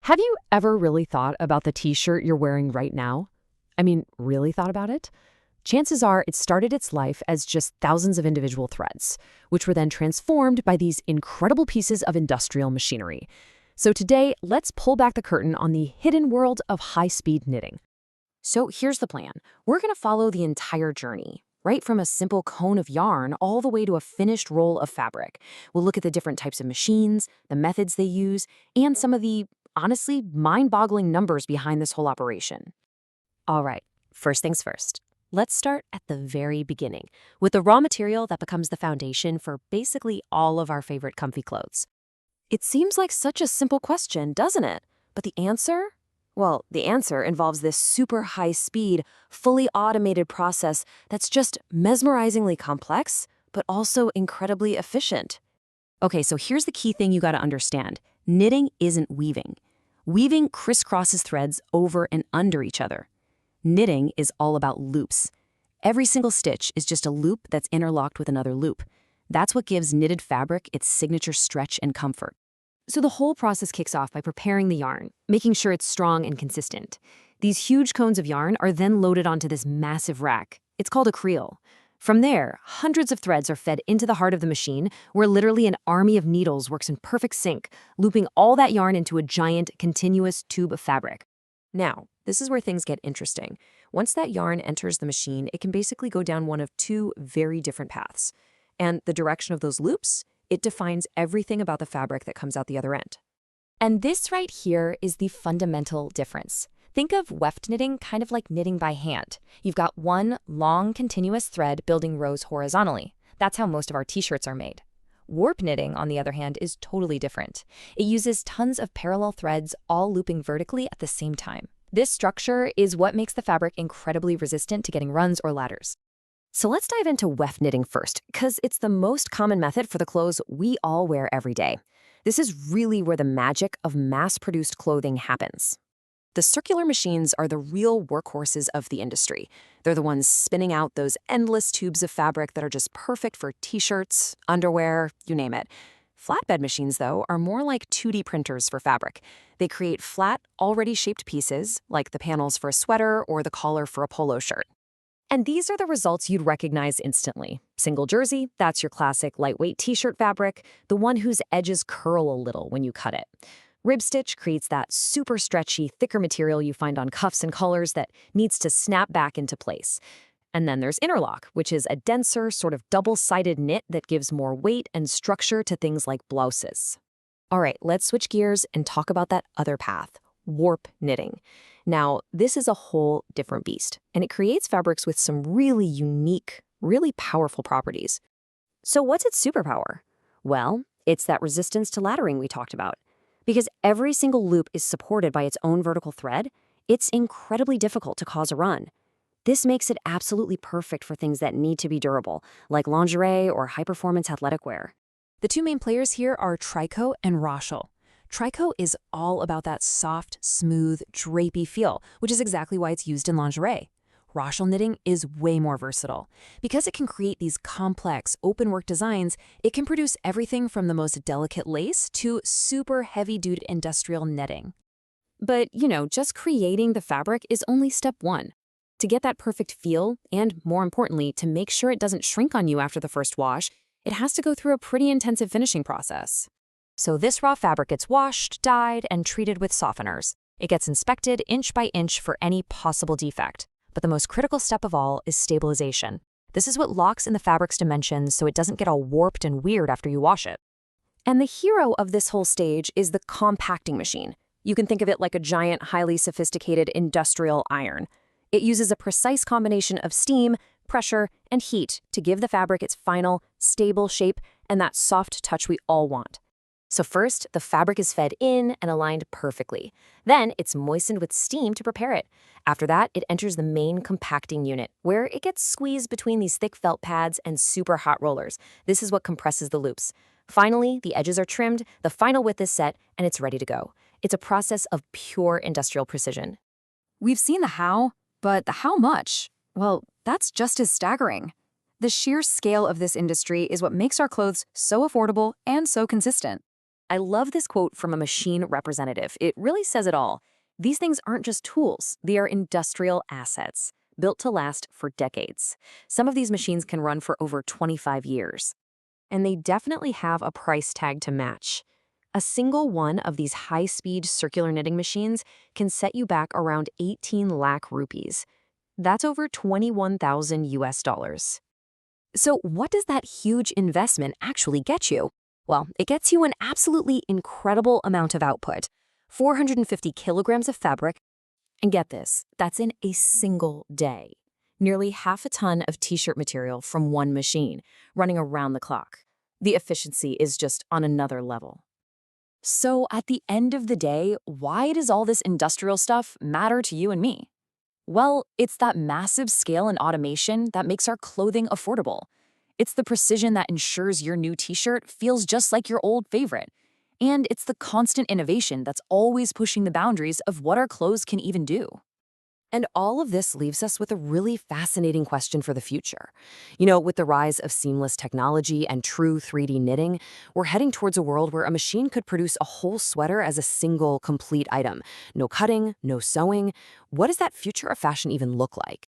Have you ever really thought about the t-shirt you're wearing right now? I mean, really thought about it? Chances are it started its life as just thousands of individual threads, which were then transformed by these incredible pieces of industrial machinery. So today, let's pull back the curtain on the hidden world of high-speed knitting. So here's the plan. We're going to follow the entire journey, right from a simple cone of yarn all the way to a finished roll of fabric. We'll look at the different types of machines, the methods they use, and some of the, honestly, mind-boggling numbers behind this whole operation. All right, first things first. Let's start at the very beginning, with the raw material that becomes the foundation for basically all of our favorite comfy clothes. It seems like such a simple question, doesn't it? But the answer? Well, the answer involves this super high-speed, fully automated process that's just mesmerizingly complex, but also incredibly efficient. Okay, so here's the key thing you gotta understand. Knitting isn't weaving. Weaving crisscrosses threads over and under each other. Knitting is all about loops. Every single stitch is just a loop that's interlocked with another loop. That's what gives knitted fabric its signature stretch and comfort. So the whole process kicks off by preparing the yarn, making sure it's strong and consistent. These huge cones of yarn are then loaded onto this massive rack. It's called a creel. From there, hundreds of threads are fed into the heart of the machine, where literally an army of needles works in perfect sync, looping all that yarn into a giant, continuous tube of fabric. Now, this is where things get interesting. Once that yarn enters the machine, it can basically go down one of two very different paths. And the direction of those loops, it defines everything about the fabric that comes out the other end. And this right here is the fundamental difference. Think of weft knitting kind of like knitting by hand. You've got one long, continuous thread building rows horizontally. That's how most of our t-shirts are made. Warp knitting, on the other hand, is totally different. It uses tons of parallel threads all looping vertically at the same time. This structure is what makes the fabric incredibly resistant to getting runs or ladders. So let's dive into weft knitting first, because it's the most common method for the clothes we all wear every day. This is really where the magic of mass-produced clothing happens. The circular machines are the real workhorses of the industry. They're the ones spinning out those endless tubes of fabric that are just perfect for t-shirts, underwear, you name it. Flatbed machines, though, are more like 2D printers for fabric. They create flat, already shaped pieces, like the panels for a sweater or the collar for a polo shirt. And these are the results you'd recognize instantly. Single jersey, that's your classic lightweight t-shirt fabric, the one whose edges curl a little when you cut it. Rib stitch creates that super stretchy, thicker material you find on cuffs and collars that needs to snap back into place. And then there's interlock, which is a denser, sort of double-sided knit that gives more weight and structure to things like blouses. All right, let's switch gears and talk about that other path, warp knitting. Now, this is a whole different beast, and it creates fabrics with some really unique, really powerful properties. So what's its superpower? Well, it's that resistance to laddering we talked about. Because every single loop is supported by its own vertical thread, it's incredibly difficult to cause a run. This makes it absolutely perfect for things that need to be durable, like lingerie or high-performance athletic wear. The two main players here are Tricot and Rayon. Tricot is all about that soft, smooth, drapey feel, which is exactly why it's used in lingerie. Rayon knitting is way more versatile. Because it can create these complex, open-work designs, it can produce everything from the most delicate lace to super heavy-duty industrial netting. But, just creating the fabric is only step one. To get that perfect feel, and more importantly, to make sure it doesn't shrink on you after the first wash, it has to go through a pretty intensive finishing process. So this raw fabric gets washed, dyed, and treated with softeners. It gets inspected inch by inch for any possible defect. But the most critical step of all is stabilization. This is what locks in the fabric's dimensions so it doesn't get all warped and weird after you wash it. And the hero of this whole stage is the compacting machine. You can think of it like a giant, highly sophisticated industrial iron. It uses a precise combination of steam, pressure, and heat to give the fabric its final, stable shape and that soft touch we all want. So first, the fabric is fed in and aligned perfectly. Then, it's moistened with steam to prepare it. After that, it enters the main compacting unit, where it gets squeezed between these thick felt pads and super hot rollers. This is what compresses the loops. Finally, the edges are trimmed, the final width is set, and it's ready to go. It's a process of pure industrial precision. We've seen the how, but the how much? Well, that's just as staggering. The sheer scale of this industry is what makes our clothes so affordable and so consistent. I love this quote from a machine representative. It really says it all. These things aren't just tools, they are industrial assets, built to last for decades. Some of these machines can run for over 25 years. And they definitely have a price tag to match. A single one of these high-speed circular knitting machines can set you back around 18 lakh rupees. That's over 21,000 US dollars. So, what does that huge investment actually get you? Well, it gets you an absolutely incredible amount of output 450 kilograms of fabric. And get this, that's in a single day. Nearly half a ton of t-shirt material from one machine, running around the clock. The efficiency is just on another level. So, at the end of the day, why does all this industrial stuff matter to you and me? Well, it's that massive scale and automation that makes our clothing affordable. It's the precision that ensures your new t-shirt feels just like your old favorite. And it's the constant innovation that's always pushing the boundaries of what our clothes can even do. And all of this leaves us with a really fascinating question for the future. You know, with the rise of seamless technology and true 3D knitting, we're heading towards a world where a machine could produce a whole sweater as a single, complete item. No cutting, no sewing. What does that future of fashion even look like?